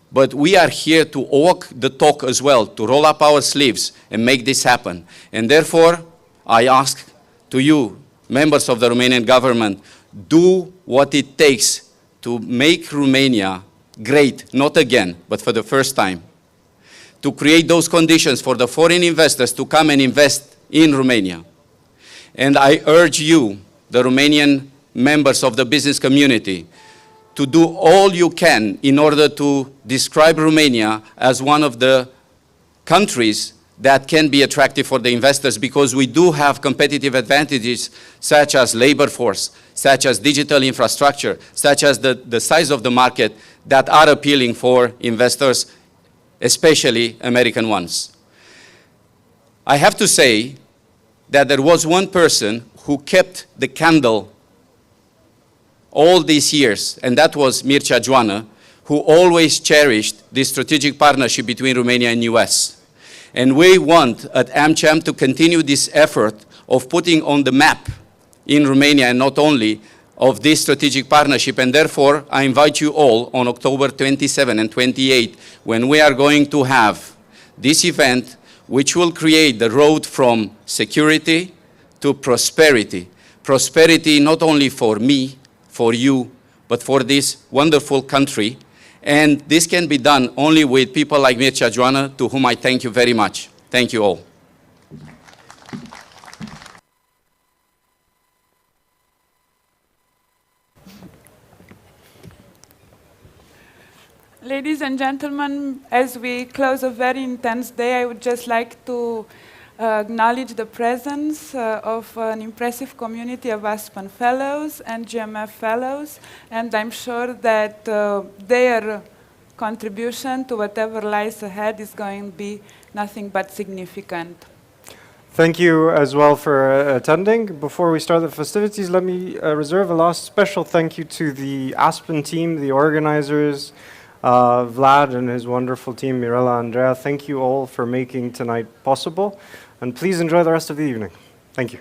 but we are here to walk the talk as well, to roll up our sleeves and make this happen. And therefore, I ask to you, members of the Romanian government, do what it takes to make Romania great, not again, but for the first time. To create those conditions for the foreign investors to come and invest in Romania. And I urge you, the Romanian members of the business community, to do all you can in order to describe Romania as one of the countries that can be attractive for the investors, because we do have competitive advantages such as labor force, such as digital infrastructure, such as the size of the market that are appealing for investors, especially American ones. I have to say that there was one person who kept the candle all these years, and that was Mircea Joană, who always cherished this strategic partnership between Romania and US. And we want at AmCham to continue this effort of putting on the map in Romania, and not only, of this strategic partnership. And therefore, I invite you all on October 27 and 28, when we are going to have this event, which will create the road from security to prosperity. Prosperity not only for me, for you, but for this wonderful country. And this can be done only with people like Mircea Joană, to whom I thank you very much. Thank you all. Ladies and gentlemen, as we close a very intense day, I would just like to acknowledge the presence of an impressive community of Aspen Fellows and GMF Fellows, and I'm sure that their contribution to whatever lies ahead is going to be nothing but significant. Thank you as well for attending. Before we start the festivities, let me reserve a last special thank you to the Aspen team, the organizers, Vlad and his wonderful team, Mirella, Andrea. Thank you all for making tonight possible. And please enjoy the rest of the evening. Thank you.